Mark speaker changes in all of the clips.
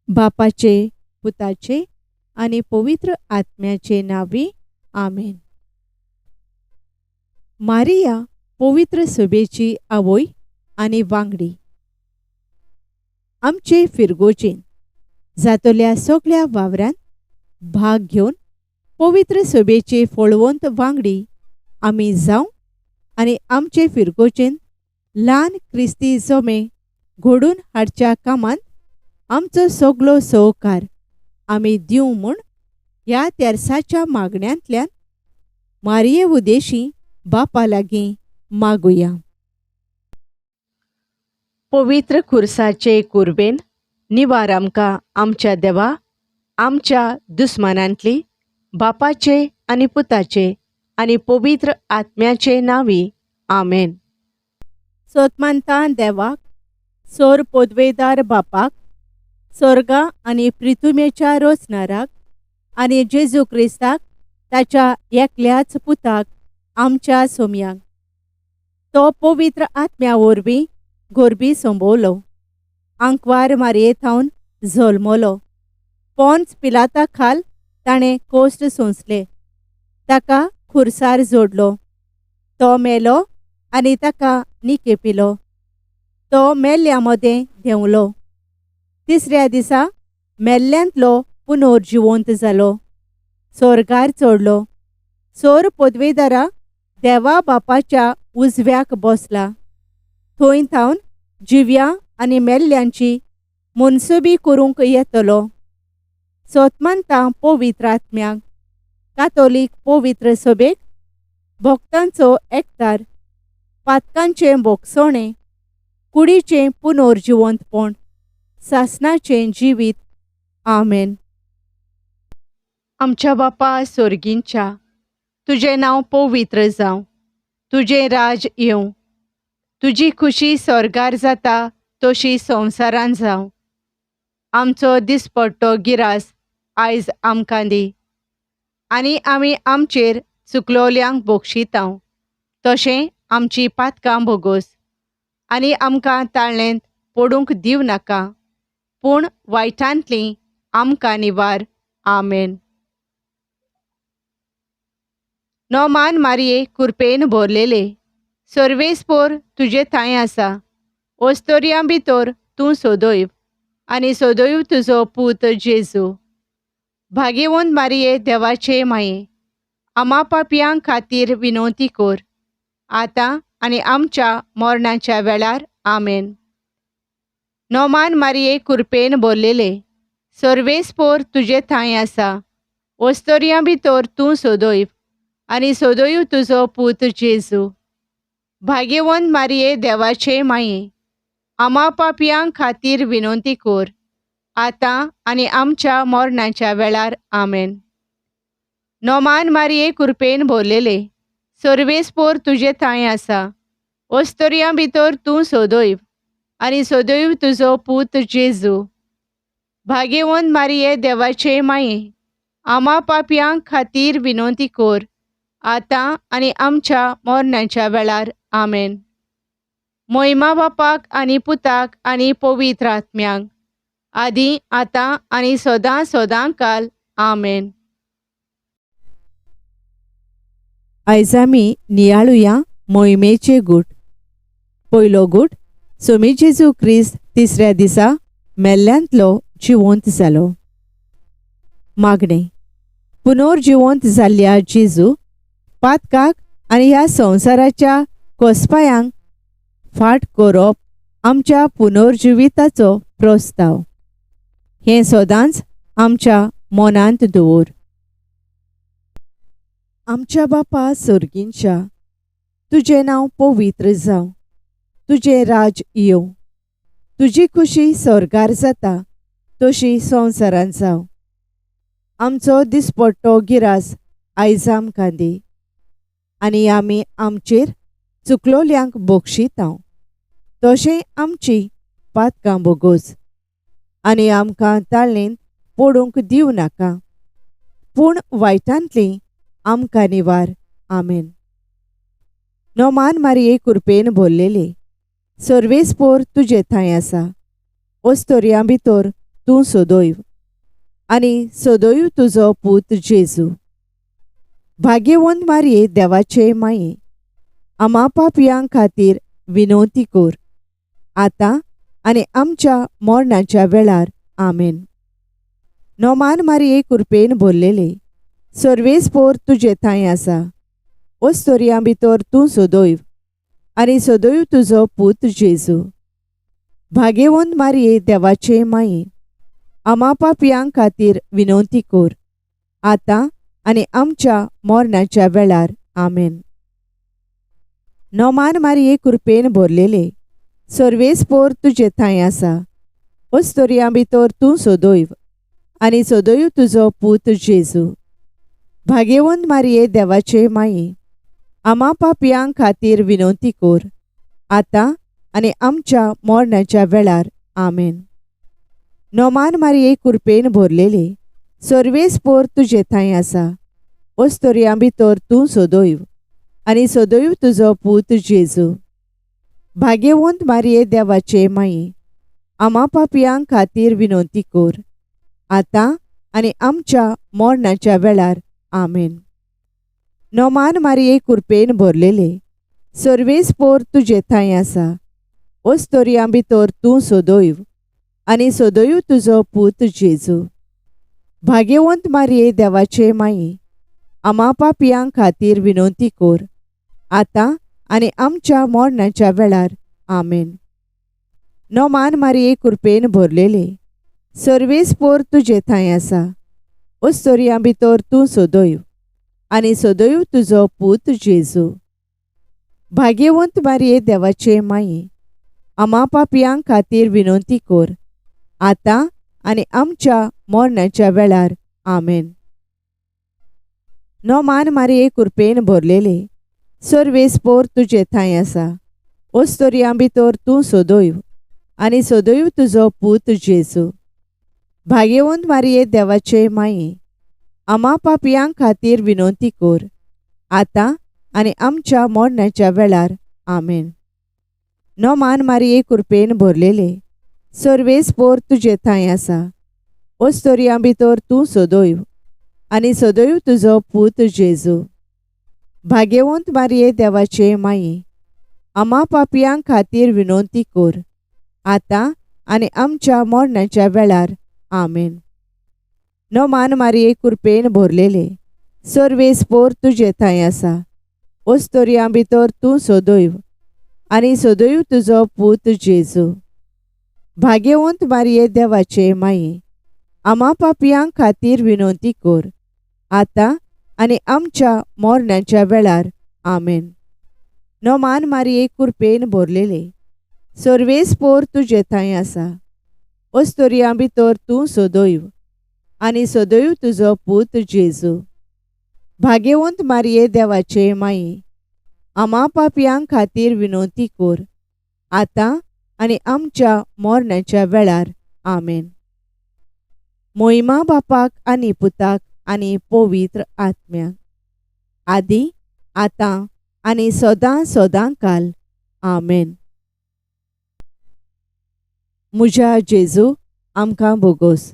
Speaker 1: बापाचे, पुताचे आणि पवित्र आत्म्याचे नावे आमेन. मारिया पवित्र सभेची आवय आणि वांगडी. आमचे फिरगोचेन जातल्या सगळ्या वावरांत भाग घेवन पवित्र सभेचे फळवंत वांगडी आमी जावं आणि आमचे फिरगोचेन ल्हान क्रिस्ती जमे घडून हाडच्या कामांत आमचो सगळो सहकार आमी दिवं म्हूण ह्या तेर्साच्या मागण्यांतल्यान मारये उदेशी बापा लागीं मागुया. पवित्र खुर्साचे कुर्बेन निवार आमकां आमच्या देवा, आमच्या दुस्मानांतली बापाचे आनी पुताचे आनी पवित्र आत्म्याचे नावी आमेन. सोतमानता देवाक, सोर पोदवेदार बापाक, स्वर्गा आनी पृथ्वीच्या रोचणाराक आनी जेजू क्रिस्ताक ताच्या एकल्याच पुताक आमच्या सोम्यांक तो पवित्र आत्म्या वरवीं गोरबी संभोवलो, आंकवार मारयेथावन जल्मलो, पोंच पिलाता खाल ताणें कोश्ट सोंसले, ताका खुर्सार जोडलो, तो मेलो आनी ताका निकेपिलो, तो मेल्ल्या मदें देंवलो, तिसऱ्या दिसा मेल्ल्यांतलो पुनर्जिवंत जालो, स्वर्गार चडलो, सोर पदवेदारा देवा बापाच्या उजव्याक बसला, थंय थावन जिव्या आनी मेल्ल्यांची मनसुबी करूंक येतलो. सोतमानता पवित्र आत्म्याक, कातोलीक पवित्र सभेक, भक्तांचो एकठार, पातकांचें भोगसणें, कुडीचें पुनर्जिवंतपण, सासणाचें जिवीत. आमेन. आमच्या बापा स्वर्गींच्या, तुजें नांव पवित्र जावं, तुजें राज येवं, तुजी खुशी स्वर्गार जाता तशी संवसारान जावं. आमचो दिसपट्टो गिरास आयज आमकां दी, आनी आमी आमचेर चुकलोल्यांक बक्षितांव तशें आमची पातकां भोगोस, आनी आमकां ताळणेंत पडूंक दिव नाका, पूण वायटांतलीं आमकां निवार. आमेन. नोमान मारये कुरपेन भरलेले, सर्वेस्पोर तुजे थंय आसा, ओस्तोरयां भितर तूं सोदोयव आनी सोदोयव तुजो पूत जेजू. भाग्यवंत मारये देवाचे माये, आमा पापयांक खातीर विनवती कर, आतां आनी आमच्या मरणाच्या वेळार. आमेन. नोमान मारये कुरपेन भरलेले, सर्वेस्पोर तुजे थंय आसा, ओस्तोरयां भितर तूं सोदोयव आनी सोदोयव तुजो पूत जेजू. भाग्यवंत मारये देवाचे माये, आमा पापयांक खातीर विनवती कर, आतां आनी आमच्या मरणाच्या वेळार. आमेन. नोमान मारये कुरपेन भरलेले, सर्वेस्पोर तुजे थंय आसा, ओस्तोरयां भितर तूं सोदोयव आनी सोदोयव तुजो पूत जेजू. भाग्यवंत मारये देवाचे माये, आमा पापयांक खातीर विनवती कर, आतां आनी आमच्या मरणाच्या वेळार. आमेन. महिमा बापाक आनी पुताक आनी पवित्र आत्म्यांक, आदी आतां आनी सदां सदां काल. आमेन. आयज आमी नियाळुया मोहिमेचे गूट. पयलो गूट, सोमी जेजू क्रिस्त तिसऱ्या दिसा मेल्ल्यांतलो जिवंत जालो. मागणें. पुनर्जिवंत जाल्ल्या जेजू पातकाक आनी ह्या संवसाराच्या कोसपायांक फाट करप आमच्या पुनर्जिविताचो प्रस्ताव. हें सदांच आमच्या मनांत दवर. आमच्या बापा सर्गींच्या, तुजें नांव पवित्र जावं, तुजें राज येवं, तुजी खुशी स्वर्गार जाता तशी संवसारान जावं. आमचो दिसपट्टो गिरास आयज आमकां दी, आनी आमी आमचेर चुकलोल्यांक बक्षितांव तशें आमची पातकां भोगोस, आनी आमकां ताळणेंत पडूंक दिव नाका, पूण वायटांतलीं आमकां निवार. आमेन. नोमान मारये कुरपेन भरलेले, सर्वेस्पोर तुजे थंय आसा, ओस्तोरयां भितर तूं सोदोयव आनी सोदोयव तुजो पूत जेजू. भाग्यवंत मारये देवाचे माये, आमा पापयां खातीर विनवती कोर, आतां आनी आमच्या मरणाच्या वेळार आमेन. नोमान मारये कृपेन भरलेले, सर्वेस्पोर तुजे थंय आसा. ओस्तोरयां भितर तूं सोदोयव आनी सोदोयव तुजो पूत जेजू. भाग्यवंत मारये देवाचे माये, आमा पापयां खातीर विनवती कोर, आतां आनी आमच्या मरणाच्या वेळार आमेन. नोमान मारये कृपेन भरलेले, सर्वेस्पोर तुजे थंय आसा. ओस्तोरयां भितर तूं सोदोयव आनी सोदोयव तुजो पूत जेजू. भाग्यवंत मारये देवाचे माये, आमा पापयां खातीर विनवती कोर, आतां आनी आमच्या मरणाच्या वेळार आमेन. नोमान मारये कृपेन भरलेले, सर्वेस्पोर तुजे थंय आसा. ओस्तोरयां भितर तूं सोदोयव आनी सोदोयव तुजो पूत जेजू. भाग्यवंत मारये देवाचे माये, आमा पापयां खातीर विनवती कोर, आतां आनी आमच्या मरणाच्या वेळार आमेन. नोमान मारये कृपेन भरलेले, सर्वेस्पोर तुजे थंय आसा. ओस्तोरयां भितर तूं सोदोयव आनी सोदोयव तुजो पूत जेजू. भाग्यवंत मारये देवाचे माये, आमा पापयां खातीर विनवती कोर, आतां आनी आमच्या मरणाच्या वेळार आमेन. नोमान मारये कृपेन भरलेले, सर्वेस्पोर तुजे थंय आसा. ओस्तोरयां भितर तूं सोदोयव आनी सोदोयव तुजो पूत जेजू. भाग्यवंत मारये देवाचे माये, आमा पापयां खातीर विनवती कोर, आतां आनी आमच्या मरणाच्या वेळार आमेन. नोमान मारये कृपेन भरलेले, सर्वेस्पोर तुजे थंय आसा. ओस्तोरयां भितर तूं सोदोयव आनी सोदोयव तुजो पूत जेजू. भाग्यवंत मारये देवाचे माये, आमा पापयां खातीर विनवती कोर, आतां आनी आमच्या मरणाच्या वेळार आमेन. नोमान मारये कृपेन भरलेले, सर्वेस्पोर तुजे थंय आसा. ओस्तोरयां भितर तूं सोदोयव आनी सोदोयव तुजो पूत जेजू. भाग्यवंत मारये देवाचे माये, आमा पापयां खातीर विनवती कोर, आतां आनी आमच्या मरणाच्या वेळार आमेन. नोमान मारये कृपेन भरलेले, सर्वेस्पोर तुजे थंय आसा. ओस्तोरयां भितर तूं सोदोयव आनी सोदोयव तुजो पूत जेजू. भाग्यवंत मारये देवाचे माये, आमा पापयां खातीर विनवती कोर, आतां आनी आमच्या मरणाच्या वेळार आमेन. नोमान मारये कृपेन भरलेले, सर्वेस्पोर तुजे थंय आसा. ओस्तोरयां भितर तूं सोदोयव आनी सोदोयव तुजो पूत जेजू. भाग्यवंत मारये देवाचे माये, आमा पापयां खातीर विनवती कोर, आतां आनी आमच्या मरणाच्या वेळार आमेन. मोहिमा बापाक आनी पुताक आनी पवित्र आत्म्याक, आदी आतां आनी सदां सदां काल आमेन. म्हज्या जेजू आमकां बोगोस,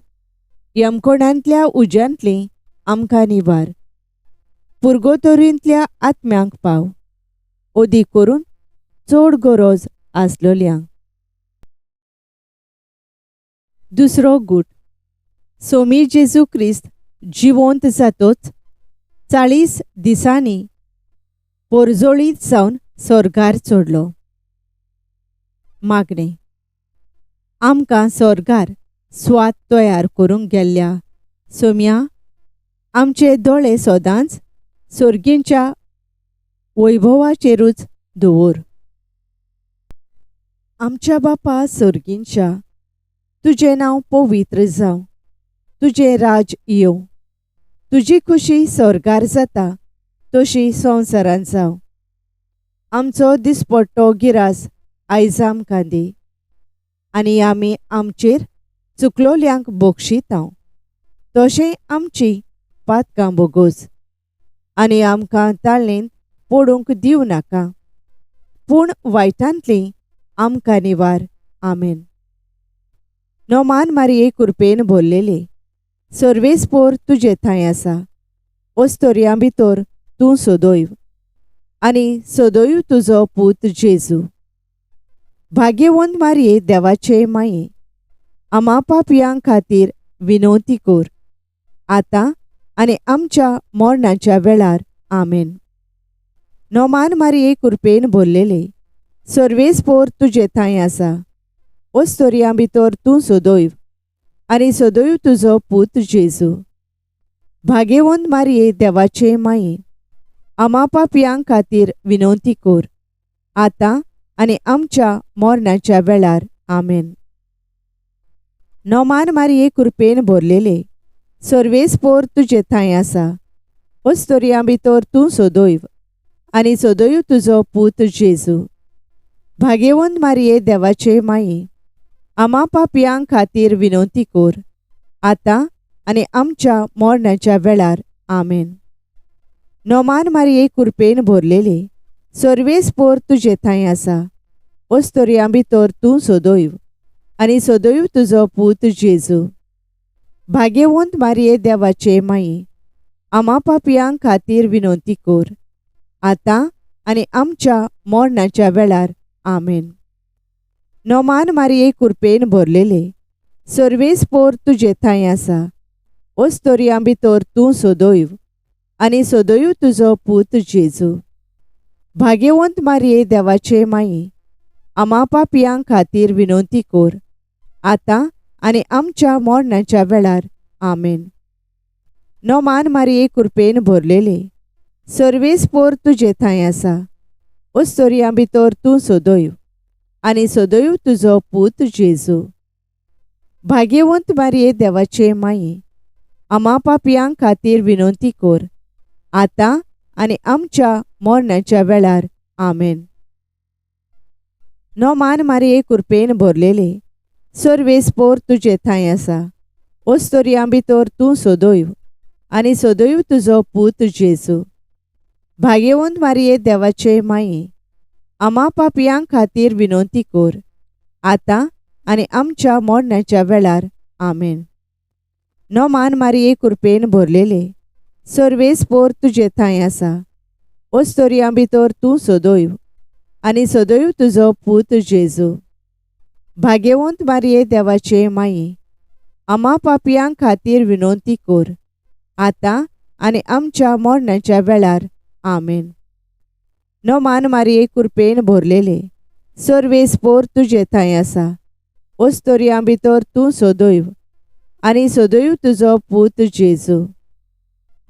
Speaker 1: यमकोणांतल्या उज्यांतली आमकां निवार, पुर्गोतोरींतल्या आत्म्यांक पाव, ओदी करून चड गरज आसलोल्यांक. दुसरो गूट. सोमी जेजू क्रिस्त जिवंत जातोच 40 दिसांनी पोरजोळीत जावन स्वर्गार चडलो. मागणें. आमकां स्वर्गार स्वात तयार करूंक गेल्ल्या सोम्या, आमचे दोळे सदांच सर्गींच्या वैभवाचेरूच दवर. आमच्या बापा सर्गींच्या, तुजें नांव पवित्र जावं, तुजें राज येवं, तुजी खुशी स्वर्गार जाता तशी संवसारांत जावं. आमचो दिसपट्टो गिरास आयज आमकां दी, आनी आमी आमचेर चुकलोल्यांक बक्षितांव, तशें आमची पातकां बोगोस, आनी आमकां ताळणेंत पडूंक दिवं नाका, पूण वायटांतली आमकां निवार. आमेन. नोमान मारये कृपेन भरलेले, सर्वेस्पोर तुजे थंय आसा. ओस्तोरयां भितर तूं सदैव, आनी सदैव तुजो पूत जेजू. भाग्यवंत मारये देवाचे माये, आम्हा पापयां खातीर विनवती कर, आतां आनी आमच्या मरणाच्या वेळार. आमेन. नोमान मारये कृपेन भरलेले, सर्वेस्पोर तुजे थंय आसा. ओस्तोरयां भितर तूं सदैव, आनी सदैव तुजो पूत जेजू. भाग्यवंत मारये देवाचे माये, आम्हा पापयां खातीर विनवती कर, आतां आनी आमच्या मरणाच्या वेळार. आमेन. नोमान मारये कृपेन भरलेले, सर्वेस्पोर तुजे थंय आसा. ओस्तोरयां भितर तूं सदैव, आनी सदैव तुजो पूत जेजू. भाग्यवंत मारये देवाचे माये, आम्हा पापयां खातीर विनवती कर, आतां आनी आमच्या मरणाच्या वेळार. आमेन. नोमान मारये कृपेन भरलेले, सर्वेस्पोर तुजे थंय आसा. ओस्तोरयां भितर तूं सदैव, आनी सदैव तुजो पूत जेजू. भाग्यवंत मारये देवाचे माये, आम्हा पापयां खातीर विनवती कर, आतां आनी आमच्या मरणाच्या वेळार. आमेन. नोमान मारये कृपेन भरलेले, सर्वेस्पोर तुजे थंय आसा. ओस्तोरयां भितर तूं सदैव, आनी सदैव तुजो पूत जेजू. भाग्यवंत मारये देवाचे माये, आम्हा पापयां खातीर विनवती कर, आतां आनी आमच्या मरणाच्या वेळार. आमेन. नोमान मारये कृपेन भरलेले, सर्वेस्पोर तुजे थंय आसा. ओस्तोरयां भितर तूं सदैव, आनी सदैव तुजो पूत जेजू. भाग्यवंत मारये देवाचे माये, आम्हा पापयां खातीर विनवती कर, आतां आनी आमच्या मरणाच्या वेळार. आमेन. नोमान मारये कृपेन भरलेले, सर्वेस्पोर तुजे थंय आसा. ओस्तोरयां भितर तूं सदैव, आनी सदैव तुजो पूत जेजू. भाग्यवंत मारये देवाचे माये, आम्हा पापयां खातीर विनवती कर, आतां आनी आमच्या मरणाच्या वेळार. आमेन. नोमान मारये कृपेन भरलेले, सर्वेस्पोर तुजे थंय आसा. ओस्तोरयां भितर तूं सदैव, आनी सदैव तुजो पूत जेजू. भाग्यवंत मारये देवाचे माये, आम्हा पापयां खातीर विनवती कर, आतां आनी आमच्या मरणाच्या वेळार. आमेन. नोमान मारये कृपेन भरलेले, सर्वेस्पोर तुजे थंय आसा. ओस्तोरयां भितर तूं सदैव, आनी सदैव तुजो पूत जेजू.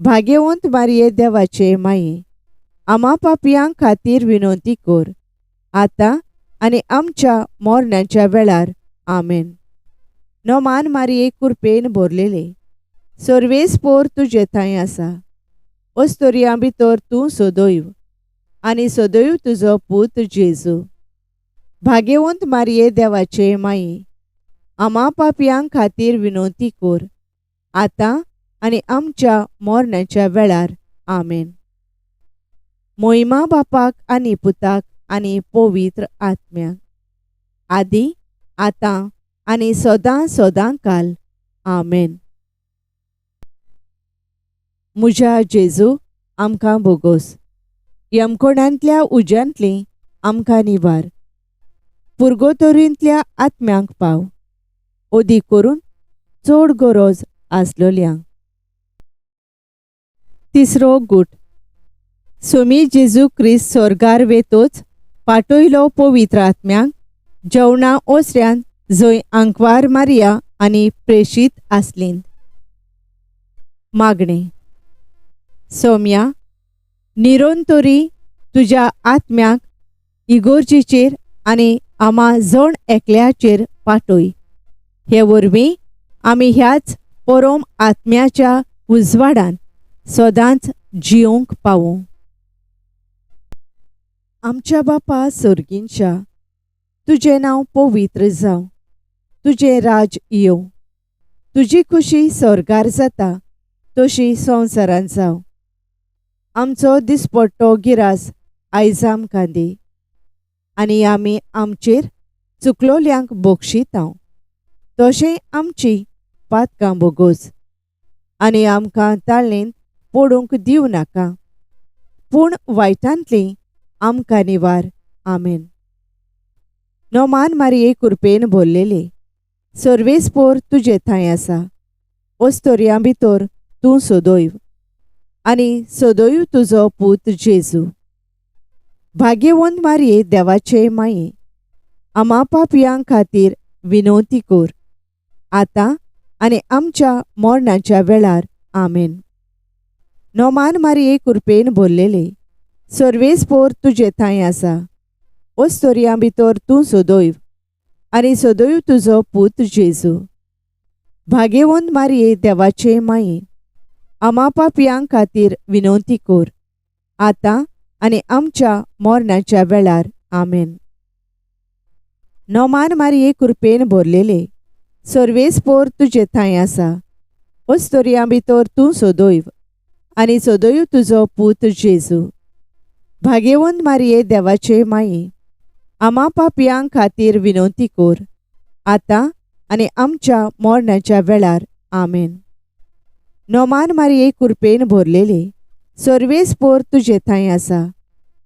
Speaker 1: भाग्यवंत मारये देवाचे माये, आम्हा पापयां खातीर विनवती कर, आतां आनी आमच्या मरणाच्या वेळार. आमेन. नोमान मारये कृपेन भरलेले, सर्वेस्पोर तुजे थंय आसा. ओस्तोरयां भितर तूं सदैव, आनी सदैव तुजो पूत जेजू. भाग्यवंत मारये देवाचे माये, आम्हा पापयां खातीर विनवती कर, आतां आनी आमच्या मरणाच्या वेळार. आमेन. मोहिमा बापाक आनी पुताक आनी पवित्र आत्म्याक, आदी आतां आनी सदां सदां काल. आमेन. म्हज्या जेजू आमकां बोगोस, यमकोणांतल्या उज्यांतली आमकां निवार, पुर्गोतोरींतल्या आत्म्यांक पाव, ओदी करून चड गरज आसलोल्यांक. तिसरो गूट. सोमी जेजू क्रिस्त स्वर्गार वेतोच पाटयलो पवित्र आत्म्यांक जेवणा ओसऱ्यान जंय आंकवार मारिया आनी प्रेशीत आसलीं. मागणें. सोम्या, निरोंतोरी तुज्या आत्म्याक इगोर्जेचेर आनी आम्हा जण एकल्याचेर पाटय. हे वरवीं आमी ह्याच परम आत्म्याच्या उजवाडान सदांच जियोंक पावूं. आमच्या बापा सर्गींच्या, तुजें नांव पवित्र जावं, तुजें राज येवं, तुजी खुशी स्वर्गार जाता तशी संवसारांत जावं. आमचो दिसपट्टो गिरास आयज आमकां दी, आनी आमी आमचेर चुकलोल्यांक बक्षितांव
Speaker 2: तशें आमची पातकां बोगोस आनी आमकां ताळणेन पडूंक दिवं नाका, पूण वायटांतली आमकां निवार. आमेन. नोमान मारये कृपेन भरलेले, सर्वेस्पोर तुजे थंय आसा. ओस्तोरयां भितर तूं सदैव आनी सदैव तुजो पूत जेजू. भाग्यवंत मारये देवाचे माये, आमा पापयां खातीर विनवती कर, आतां आनी आमच्या मरणाच्या वेळार. आमेन. नोमान मारये कृपेन भरलेले, सर्वेस्पोर तुजे थंय आसा. ओस्तोरयां भितर तूं सदैव आनी सदैव तुजो पूत जेजू. भाग्यवंत मारये देवाचे माये, आमा पापयां खातीर विनवती कर, आतां आनी आमच्या मरणाच्या वेळार. आमेन. नोमान मारये कृपेन भरलेले, सर्वेस्पोर तुजे थंय आसा. ओस्तोरयां भितर तूं सदैव आनी सदैव तुजो पूत जेजू. भाग्यवंत मारये देवाचे माये, आमा पापयां खातीर विनवती कर, आतां आनी आमच्या मरणाच्या वेळार. आमेन. नोमान मारये कृपेन भरलेले, सर्वेस्पोर तुजे थंय आसा.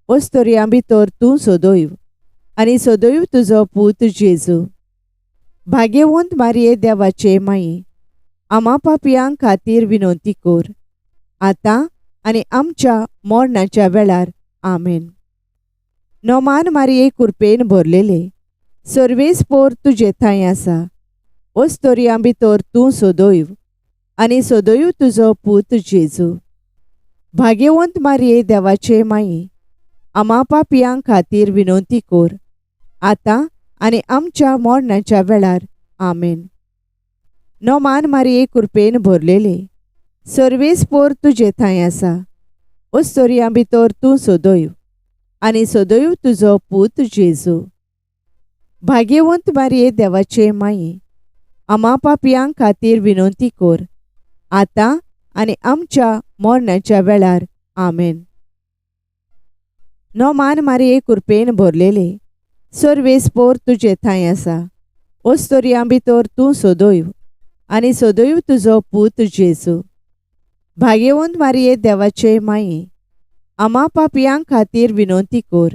Speaker 2: ओस्तोरयां भितर तूं सदैव आनी सदैव तुजो पूत जेजू. भाग्यवंत मारये देवाचे माये, आमा पापयां खातीर विनवती कर, आतां आनी आमच्या मरणाच्या वेळार. आमेन. नोमान मारये कृपेन भरलेले, सर्वेस्पोर तुजे थंय आसा. ओस्तोरयां भितर तूं सदैव आनी सदैव तुजो पूत जेजू. भाग्यवंत मारये देवाचे माये, आमा पापयां खातीर विनवती कर, आतां आनी आमच्या मरणाच्या वेळार. आमेन. नोमान मारये कृपेन भरलेले, सर्वेस्पोर तुजे थंय आसा. ओस्तोरयां भितर तूं सदैव आनी सदैव तुजो पूत जेजू. भाग्यवंत मारये देवाचे माये, आमा पापयां खातीर विनवती कर, आतां आनी आमच्या मरणाच्या वेळार. आमेन. नोमान मारये कृपेन भरलेले, सर्वेस्पोर तुजे थंय आसा. ओस्तोरयां भितर तूं सदैव आनी सदैव तुजो पूत जेजू. भाग्यवंत मारये देवाचे माये, आमा पापयां खातीर विनवती कर,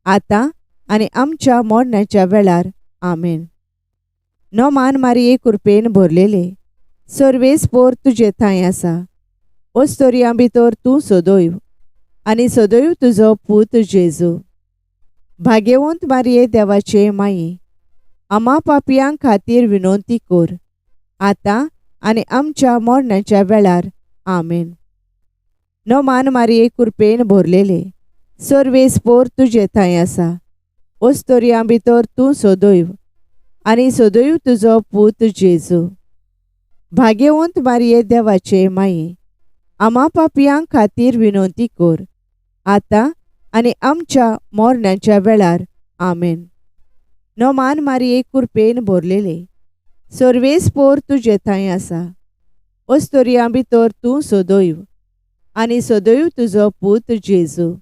Speaker 2: आतां आनी आमच्या मरणाच्या वेळार. आमेन. नोमान मारये कृपेन भरलेले, सर्वेस्पोर तुजे थंय आसा. ओस्तोरयां भितर तूं सदैव आनी सदैव तुजो पूत जेजू. भाग्यवंत मारये देवाचे माये, आमा पापयां खातीर विनवती कर, आतां आनी आमच्या मरणाच्या वेळार. आमेन. नोमान मारये कृपेन भरलेले, सर्वेस्पोर तुजे थंय आसा. ओस्तोरयां भितर तूं सदैव आनी सदैव तुजो पूत जेजू. भाग्यवंत मारये देवाचे माये, आमा पापयां खातीर विनवती कर, आतां आनी आमच्या मरणाच्या वेळार. आमेन. नोमान मारये कृपेन भरलेले, सर्वेस्पोर तुजे थंय आसा. ओस्तोरयां भितर तूं सदैव आनी सदैव तुजो पूत जेजू.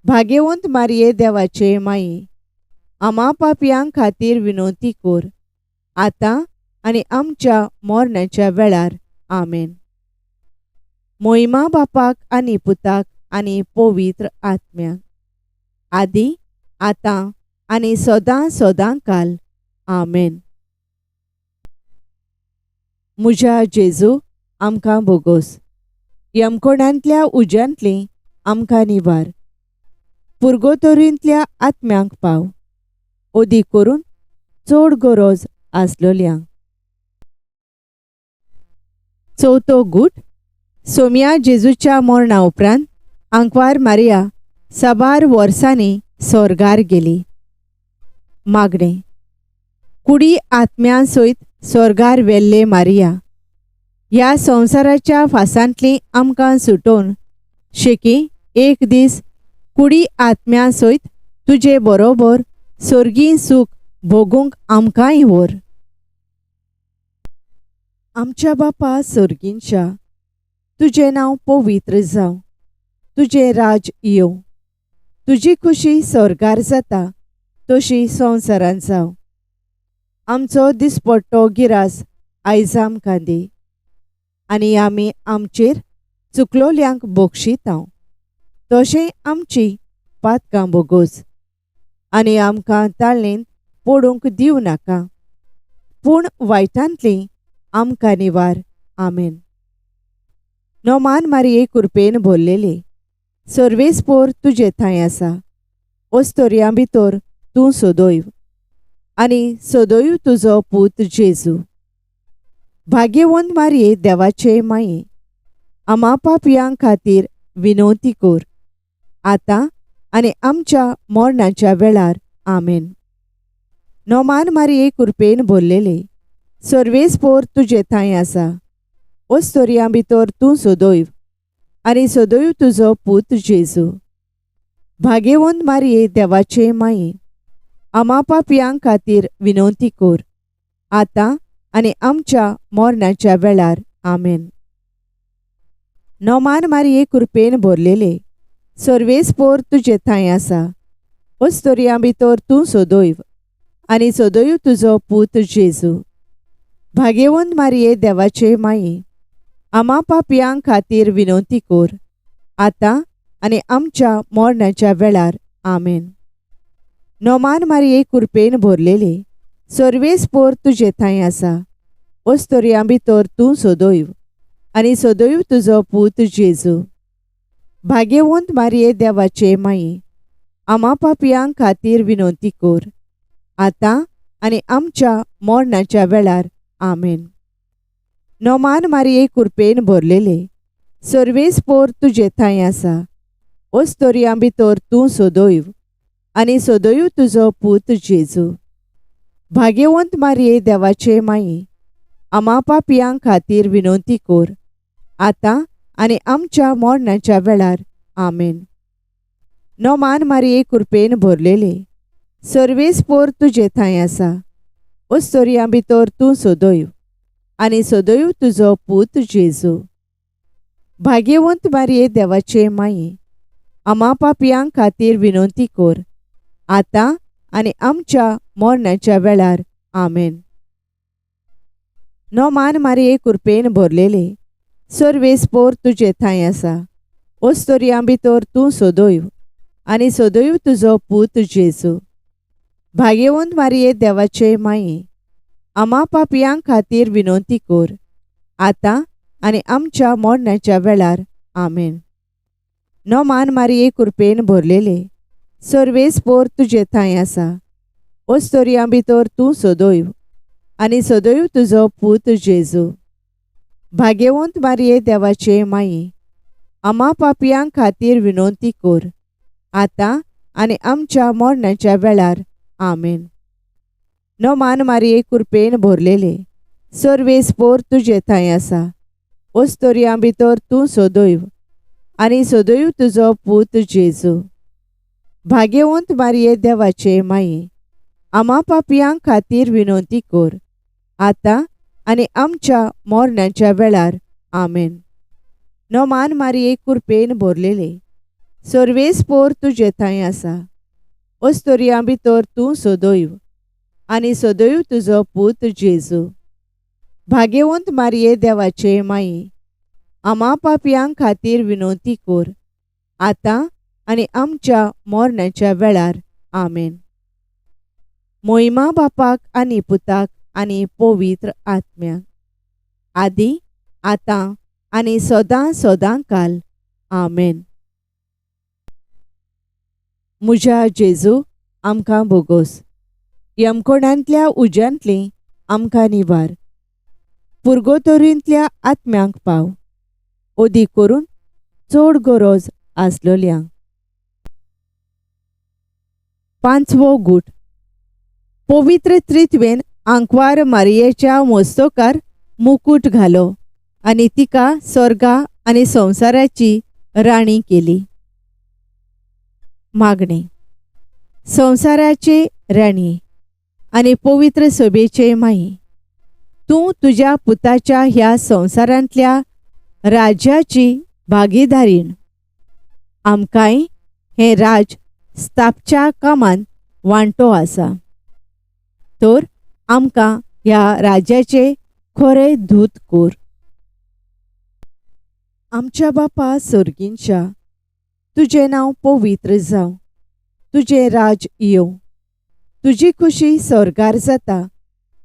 Speaker 2: भाग्यवंत मारये देवाचे माये, आमा पापयां खातीर विनवती कर, आतां आनी आमच्या मरणाच्या वेळार. आमेन. मोहिमा बापाक आनी पुताक आनी पवित्र आत्म्याक, आदी आतां आनी सदां सदां काल. आमेन. म्हज्या जेजू आमकां बोगोस, यमकोणांतल्या उज्यांतली आमकां निवार. पुर्गोतोरींतल्या आत्म्यांक पाव, ओदी करून चड गरज आसलोल्यांक. चवथो गूट. सोम्या जेजूच्या मरणा उपरांत आंकवार मारिया साबार वर्सांनी स्वर्गार गेली. मागणें. कुडी आत्म्यां सयत स्वर्गार वेल्ले मारिया, ह्या संवसाराच्या फासांतली आमकां सुटोवन शेकी एक दीस कुडी आत्म्यां सयत तुजे बरोबर सर्गी सूख भोगूंक आमकांय व्हर. आमच्या बापा सर्गींच्या, तुजें नांव पवित्र जावं. तुजें राज येवं. तुजी खुशी स्वर्गार जाता तशी संवसारांत जावं. आमचो दिसपट्टो गिरास आयज आमकां दी, आनी आमी आमचेर चुकलोल्यांक बक्षितांव, तशें आमची पातकां बोगोस, आनी आमकां ताळणेंत पडूंक दिवं नाका, पूण वायटांतलीं आमकां निवार. आमेन. नोमान मारये कृपेन भरलेले, सर्वेस्पोर तुजे थंय आसा. ओस्तोरयां भितर तूं सोदोयव, आनी सोदोयव तुजो पूत जेजू. भाग्यवंत मारये देवाचे माये, आमा पापयां खातीर विनवती कोर, आतां आनी आमच्या मरणाच्या वेळार. आमेन. नोमान मारये कृपेन भरलेले, सर्वेस्पोर तुजे थंय आसा. ओस्तोरयां भितर तूं सोदोयव, आनी सोदोयव तुजो पूत जेजू. भाग्यवंत मारये देवाचे माये, आमा पापयां खातीर विनवती कोर, आतां आनी आमच्या मरणाच्या वेळार. आमेन. नोमान मारये कृपेन भरलेले, सर्वेस्पोर तुजे थंय आसा. ओस्तोरयां भितर तूं सोदोयव, आनी सोदोयव तुजो पूत जेजू. भाग्यवंत मारये देवाचे माये, आमा पापयां खातीर विनवती कोर, आतां आनी आमच्या मरणाच्या वेळार. आमेन. नोमान मारये कृपेन भरलेले, सर्वेस्पोर तुजे थंय आसा. ओस्तोरयां भितर तूं सोदोयव, आनी सोदोयव तुजो पूत जेजू. भाग्यवंत मारये देवाचे माये, आमा पापयां खातीर विनवती कोर, आतां आनी आमच्या मरणाच्या वेळार. आमेन. नोमान मारये कृपेन भरलेले, सर्वेस्पोर तुजे थंय आसा. ओस्तोरयां भितर तूं सोदोयव, आनी सोदोयव तुजो पूत जेजू. भाग्यवंत मारये देवाचे माये, आमा पापयां खातीर विनवती कोर, आतां आनी आमच्या मरणाच्या वेळार. आमेन. नोमान मारये कृपेन भरलेले, सर्वेस्पोर तुजे थंय आसा. ओस्तोरयां भितर तूं सोदोयव, आनी सोदोयव तुजो पूत जेजू. भाग्यवंत मारये देवाचे माये, आमा पापयां खातीर विनवती कोर, आतां आनी आमच्या मरणाच्या वेळार. आमेन. नोमान मारये कृपेन भरलेले, सर्वेस्पोर तुजे थंय आसा. ओस्तोरयां भितर तूं सोदोयव, आनी सोदोयव तुजो पूत जेजू. भाग्यवंत मारये देवाचे माये, आमा पापयां खातीर विनवती कोर, आतां आनी आमच्या मरणाच्या वेळार. आमेन. नोमान मारये कृपेन भरलेले, सर्वेस्पोर तुजे थंय आसा. ओस्तोरयां भितर तूं सोदोयव, आनी सोदोयव तुजो पूत जेजू. भाग्यवंत मारये देवाचे माये, आमा पापयां खातीर विनवती कोर, आतां आनी आमच्या मरणाच्या वेळार. आमेन. नोमान मारये कृपेन भरलेले, सर्वेस्पोर तुजे थंय आसा. ओस्तोरयां भितर तूं सोदोयव, आनी सोदोयव तुजो पूत जेजू. भाग्यवंत मारये देवाचे माये, आमा पापयां खातीर विनवती कोर, आतां आनी आमच्या मरणाच्या वेळार. आमेन. नोमान मारये कृपेन भरलेले, सर्वेस्पोर तुजे थंय आसा. ओस्तोरयां भितर तूं सोदोयव, आनी सोदोयव तुजो पूत जेजू. भाग्यवंत मारये देवाचे माये, आमा पापयां खातीर विनवती कोर, आतां आनी आमच्या मरणाच्या वेळार. आमेन. मोहिमा बापाक आनी पुताक आनी पवित्र आत्म्याक, आदी आतां आनी सदां सदां काल. आमेन. म्हज्या जेजू आमकां बोगोस, यमकोणांतल्या उज्यांतलीं आमकां निवार. पुर्गोतोरींतल्या आत्म्यांक पाव, ओदी करून चड गरज आसलोल्यांक. पांचवो गूट. पवित्र त्रित्वेन आंकवार मारयेच्या मस्तकार मुकुट घालो, आनी तिका स्वर्गा आनी संवसाराची राणी केली. मागणे. संवसाराचे राणी आनी पवित्र सभेचे माई, तूं तुज्या पुताच्या ह्या संवसारांतल्या राज्याची भागीदारीण. आमकांय हें राज स्थापच्या कामांत वांटो आसा. तर आमकां ह्या राज्याचे खरे दूत कोर. आमच्या बापा सर्गींच्या, तुझें नांव पवित्र जावं. तुझें राज येवं. तुजी खुशी स्वर्गार जाता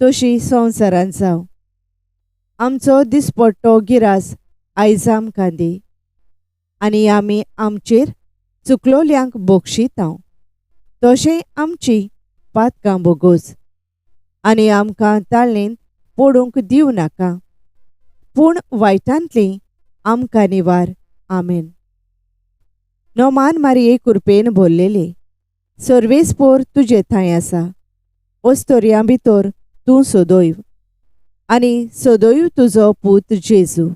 Speaker 2: तशी संवसारांत जावं. आमचो दिसपट्टो गिरास आयज आमकां दी, आनी आमी आमचेर चुकलोल्यांक बक्षितांव. तशें आमची पातकां बोगोस, आनी आमकां ताळणेन पडूंक दिवं नाका, पूण वायटांतलीं आमकां निवार. आमेन. नोमान मारये कृपेन भरलेले, सर्वेस्पोर तुजे थंय आसा. ओस्तोरयां भितर तूं सदैव, आनी सदैव तुजो पूत जेजू.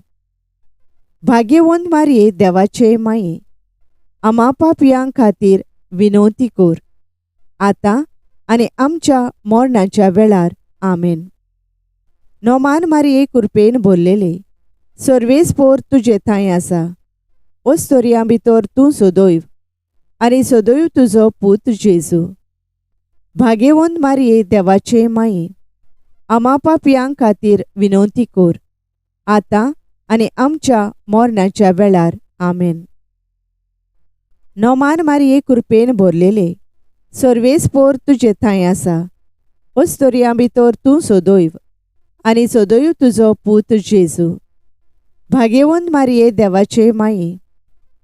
Speaker 2: भाग्यवंत मारये देवाचे माये, आमा पापयां खातीर विनवती कोर, आतां आनी आमच्या मरणाच्या वेळार. आमेन. नोमान मारये कृपेन भरलेले, सर्वेस्पोर तुजे थंय आसा. ओस्तोरयां भितर तूं सदैव, आनी सदैव तुजो पूत जेजू. भाग्यवंत मारये देवाचे माये, आमा पापयां खातीर विनवती कोर, आतां आनी आमच्या मरणाच्या वेळार. आमेन. नोमान मारये कृपेन भरलेले, सर्वेस्पोर तुजे थंय आसा. ओस्तोरयां भितर तूं सदैव, आनी सदैव तुजो पूत जेजू. भाग्यवंत मारये देवाचे माये,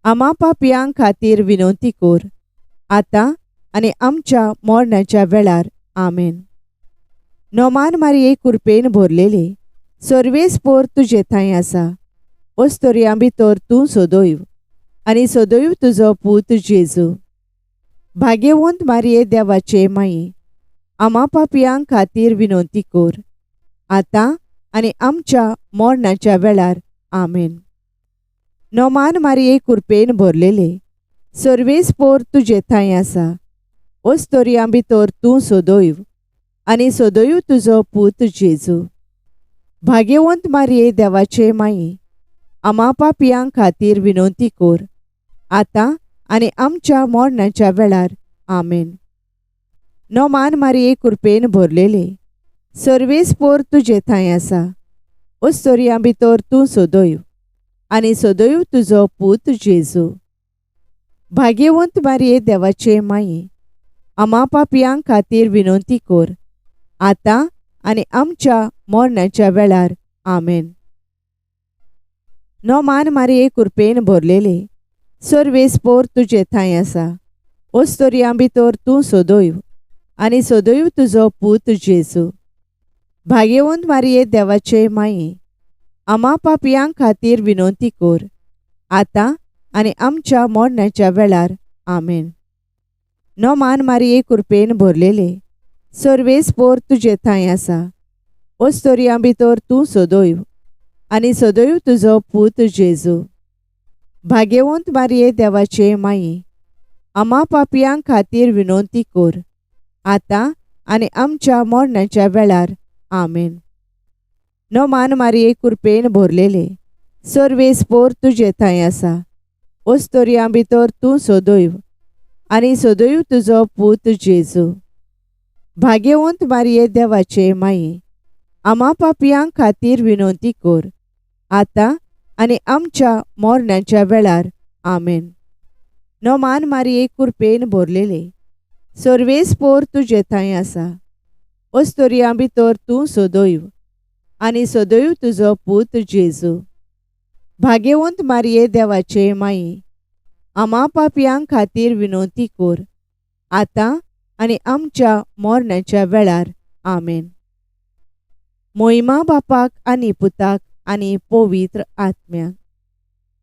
Speaker 2: आमा पापयां खातीर विनवती कोर, आतां आनी आमच्या मरणाच्या वेळार. आमेन. नोमान मारये कृपेन भरलेले, सर्वेस्पोर तुजे थंय आसा. ओस्तोरयां भितर तूं सदैव, आनी सदैव तुजो पूत जेजू. भाग्यवंत मारये देवाचे माये, आमा पापयां खातीर विनवती कोर, आतां आनी आमच्या मरणाच्या वेळार. आमेन. नोमान मारये कृपेन भरलेले, सर्वेस्पोर तुजे थंय आसा. ओस्तोरयां भितर तूं सदैव, आनी सदैव तुजो पूत जेजू. भाग्यवंत मारये देवाचे माये, आमा पापयां खातीर विनवती कोर, आतां आनी आमच्या मरणाच्या वेळार. आमेन. नोमान मारये कृपेन भरलेले, सर्वेस्पोर तुजे थंय आसा. ओस्तोरयां भितर तूं सदैव, आनी सदैव तुजो पूत जेजू. भाग्यवंत मारये देवाचे माये, आमा पापयां खातीर विनवती कोर, आतां आनी आमच्या मरणाच्या वेळार. आमेन. नोमान मारये कृपेन भरलेले, सर्वेस्पोर तुजे थंय आसा. ओस्तोरयां भितर तूं सदैव, आनी सदैव तुजो पूत जेजू. भाग्यवंत मारये देवाचे माये, आमा पापयां खातीर विनवती कोर, आतां आनी आमच्या मरणाच्या वेळार. आमेन. नोमान मारये कृपेन भरलेले, सर्वेस्पोर तुजे थंय आसा. ओस्तोरयां भितर तूं सदैव, आनी सदैव तुजो पूत जेजू. भाग्यवंत मारये देवाचे माये, आमा पापयां खातीर विनवती कोर, आतां आनी आमच्या मरणाच्या वेळार. आमेन. नोमान मारये कृपेन भरलेले, सर्वेस्पोर तुजे थंय आसा. ओस्तोरयां भितर तूं सदैव, आनी सदैव तुजो पूत जेजू. भाग्यवंत मारये देवाचे माये, आमा पापयां खातीर विनवती कोर, आतां आनी आमच्या मरणाच्या वेळार. आमेन. नोमान मारये कृपेन भरलेले, सर्वेस्पोर तुजे थंय आसा. ओस्तोरयां भितर तूं सदैव, आनी सदैव तुजो पूत जेजू. भाग्यवंत मारये देवाचे माये, आमा पापयां खातीर विनवती कोर, आतां आनी आमच्या मरणाच्या वेळार. आमेन. मोहिमा बापाक आनी पुताक आनी पवित्र आत्म्याक,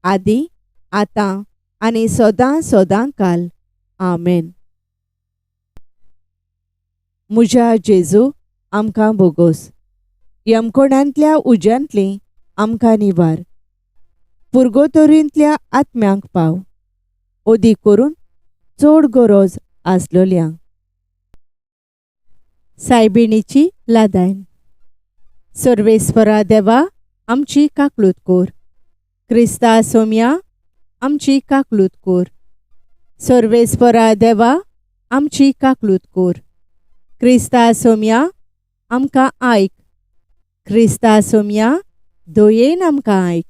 Speaker 2: आदी आतां आनी सदां सदां काल. आमेन. म्हज्या जेजू आमकां बोगोस, यमकोणांतल्या उज्यांतली आमकां निवार. पुर्गोतोरींतल्या आत्म्यांक पाव, ओदी करून चड गरज आसलोल्यांक. सायबिणीची लादायन. सर्वेस्परा देवा आमची काकलूत कोर. क्रिस्ता सोम्या आमची काकलूत कोर. सर्वेस्परा देवा आमची काकलूत कोर. क्रिस्ता सोम्या आमकां आयक. क्रिस्ता सोम्या दयेन आमकां आयक.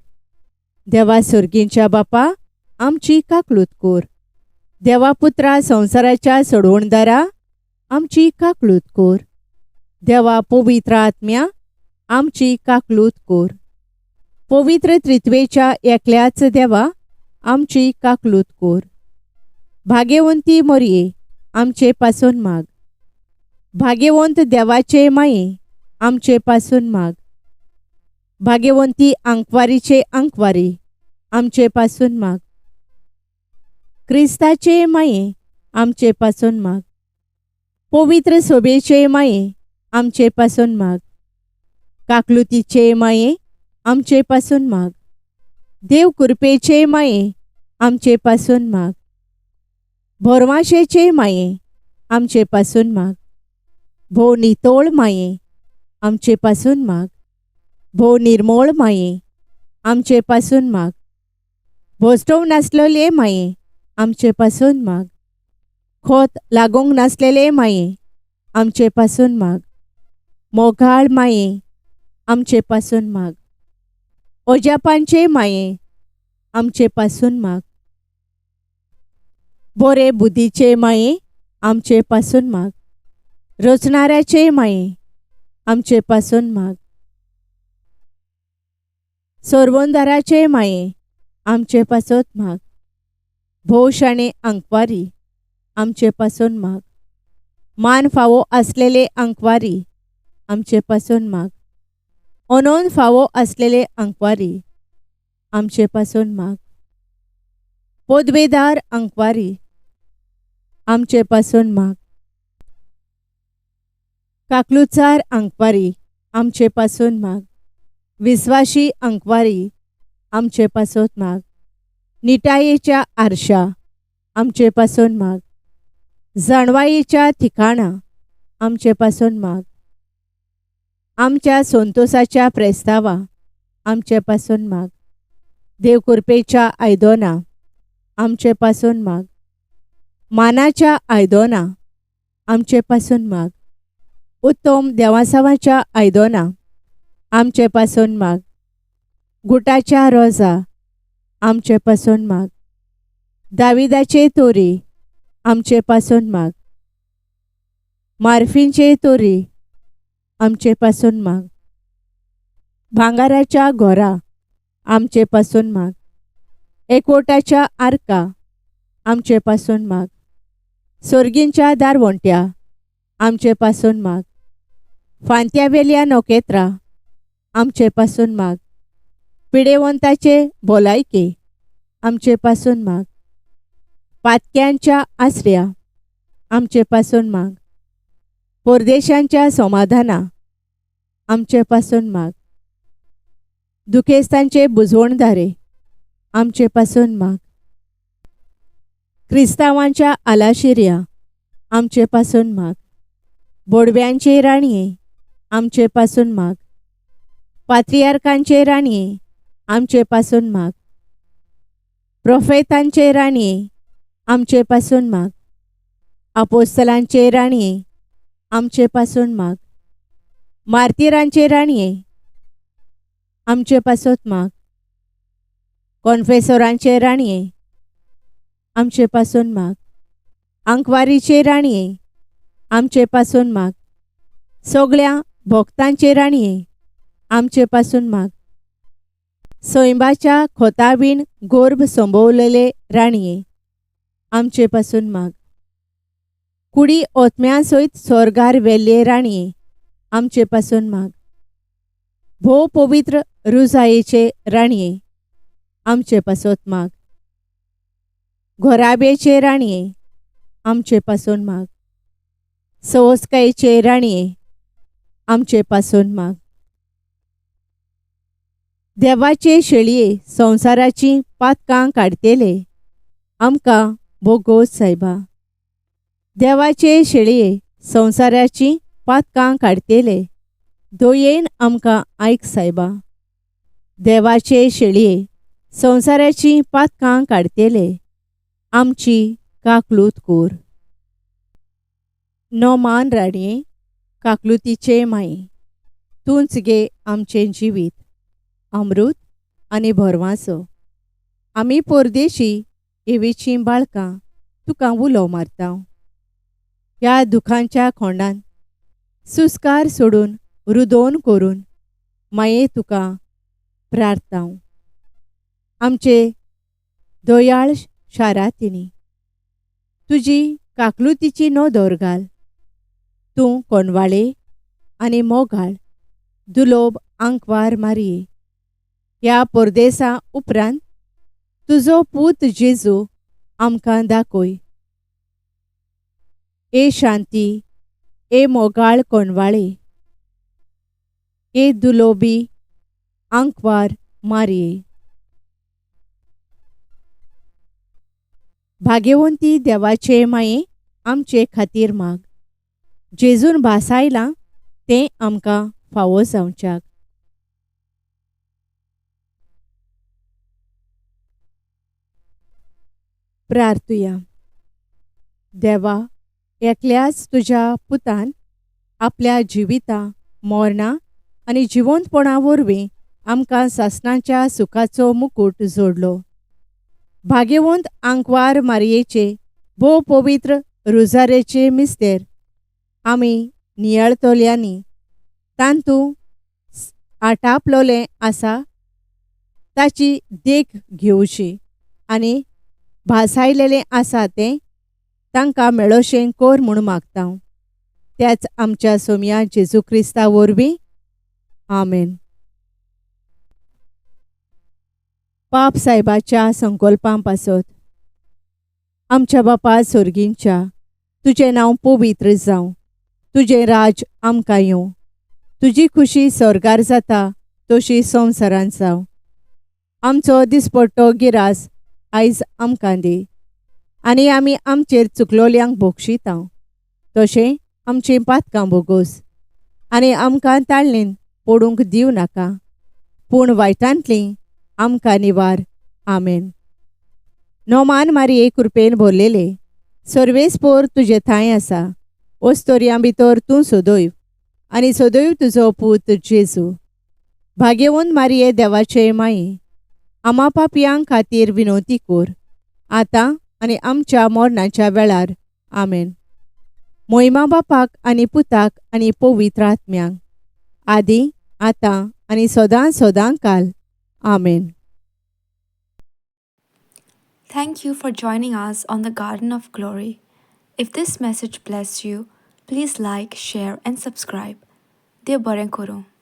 Speaker 2: देवा सर्गींच्या बापा आमची काकलूत कोर. देवा पुत्रा संवसाराच्या सोडवणदारा आमची काकलूत कोर. देवा पवित्र आत्म्या आमची काकलूत कोर. पवित्र त्रित्वेच्या एकल्याच देवा आमची काकलूत कोर. भाग्यवंती मोरये आमचे पासून माग. भाग्यवंत देवाचे माये आमचे पासून माग. भाग्यवंती अंकवारीचे अंकवारी आमचे पासून माग. क्रिस्ताचे माये आमचे पासून माग. पवित्र सोबेचे माये आमचे पासून माग. काकलुतीचे माये आमचे पासून माग. देव कृपेचे माये आमचे पासून माग. भरवाशेचे माये आमचे पासून माग. भो नितोळ माये आमचे पासून माग. भो निर्मोळ माये आमचे पासून माग. भोस्टव नासलेले माये आमचे पासून माग. खोत लागोंक नासलेले माये आमचे पासून माग. मोगाळ माये आमचे पासून माग. ओजापांचे माये आमचे पासून माग. बोरे बुद्धीचे माये आमचे पासून माग. रचणाऱ्याचे माये आमचे पासून माग. सोरवंदाराचे माये आमचे पासून माग. भोशाणे अंकवारी आमचे पासून माग. मान फावो असलेले अंकवारी आमचे पासून माग. अनोन फावो असलेले अंकवारी आमचे पासून माग. पदवेदार अंकवारी आमचे पासून माग. काकलुचार अंकवारी आमचे पासून माग. विश्वासी अंकवारी आमचे पासून माग. निटायेच्या आरशा आमचे पासून माग. जाणवायेच्या ठिकाणा आमचे पासून माग. आमच्या संतोषाच्या प्रेस्तावा आमचे पासून माग. देवकृपेच्या आयदोना आमचे पासून माग. मानाच्या आयदोना आमचे पासून माग. उत्तम देवासावाच्या आयदोना आमचे पासून माग. गुटाच्या रोजा आमचे पासून माग. दाविदाचे तोरी आमचे पासून माग. मार्फींचे तोरी आमचे पासून माग. भांगाराच्या घोरा आमचे पासून माग. एकवटाच्या आर्का आमचे पासून माग. सोर्गींच्या दारवंट्या आमचे पासून माग. फांत्यावेल्या नोकेत्रा आमचे पासून माग. पिडेवंताचे भोलायके आमचे पासून माग. पातक्यांच्या आश्रया आमचे पासून माग. परदेशांच्या समाधाना आमचे पासून माग. दुखेस्तांचे बुजवणदारे आमचे पासून माग. क्रिस्तावांच्या आलाशिर्या आमचे पासून माग. बोडव्यांचे राणये आमचे पासून माग. पात्रियार्कांचे राणये आमचे पासून माग. प्रोफेतांचे राणये आमचे पासून माग. अपोस्तलांचे राणये आमचे पासून माग. मार्तिरांचे राणये आमचे पासून माग. कॉन्फेसोरांचे राणये आमचे पासून माग. अंकवारीचे राणये आमचे पासून माग. सगळ्या भक्तांचे राणये आमचे पासून माग. स्वयंबाच्या खोताबीण गोर्भ संभोवलेले राणये आमचे पासून माग. कुडी ओतम्यांसोयत स्वर्गार वेल्ले राणये आमचे पासून माग. भो पवित्र रुजायेचे राणये आमचे पासून माग. घोराबेचे राणये आमचे पासून माग. सवस्कायेचे राणये आमचे पासून माग. देवाचे शेळये संवसाराची पातकां काडतेले आमकां भोगोस सायबा. देवाचे शेळये संवसाराची पातकां काडतेले दयेन आमकां आयक सायबा. देवाचे शेळये संवसाराची पातकां काडतेले आमची काकलूत कोर. नोमान राणये काकलुतीचे माई, तूंच गे आमचें जिवीत, अमृत आनी भरवासो. आमी परदेशी एवेचीं बाळकां तुका उलो मारता. ह्या दुखांच्या खोंडान सुस्कार सोडून रुदोवन करून माये तुका प्रार्थांव. आमचे दोयाळ शारांतली तुजी काकलुतीची नोदोर घाल. तूं कोनवाळे आनी मोगाळ दुलोब आंकवार मारये. ह्या परदेसा उपरांत तुजो पूत जेजू आमकां दाखय. ए शांती, ए मोगाळ कोनवाळे, ए दुलोबी आंकवार मारये. भाग्यवंती देवाचे माये आमचे खातीर माग. जेजून भासायलां तें आमकां फावो जावच्याक. प्रार्थुया. देवा, एकल्याच तुज्या पुतान आपल्या जिविता, मरणा आनी जिवंतपणा वरवीं आमकां सासणाच्या सुखाचो मुकुट जोडलो. भाग्यवंत आंकवार मारयेचे भोव पवित्र रुजारेचे मिस्तेर आमी नियाळतल्यांनी तांतूं आटापलोलें आसा ताची देख घेवची आनी भासायलेलें आसा तें तांकां मेळोशें कोर म्हूण मागतां. त्याच आमच्या सोम्या जेजू क्रिस्ता वरवीं. आमेन. पाप साहेबाच्या संकल्पां पासत. आमच्या बापा सोर्गींच्या, तुजें नांव पवित्र जावं. तुजें राज आमकां येवं. तुजी खुशी स्वर्गार जाता तशी संवसारांत जावं. आमचो दिसपट्टो गिरास आयज आमकां दी. आनी आमी आमचेर चुकलोल्यांक बोगशिता तशें आमचीं पातकां बोगोस. आनी आमकां ताळणेन पडूंक दिवं नाका, पूण वायटांतलीं आमकां निवार. आमेन. नोमान मारये कृपेन भरलेले, सर्वेस्पोर तुजे थंय आसा. ओस्तोरयां भितर तूं सदैव आनी सदैव तुजो पूत जेजू. भाग्यवंत मारये देवाचे माये, आमा पापयांक खातीर विनवती कोर, आतां आनी आमच्या मरणाच्या वेळार. आमेन. मोहिमा बापाक आनी पुताक आनी पवित्र आत्म्यांक, आदी आतां आनी सदां सदां काल. आमेन.
Speaker 3: Thank you for joining us on the Garden of Glory. If this message blessed you, please like, share, and subscribe. Dear Baren Koro.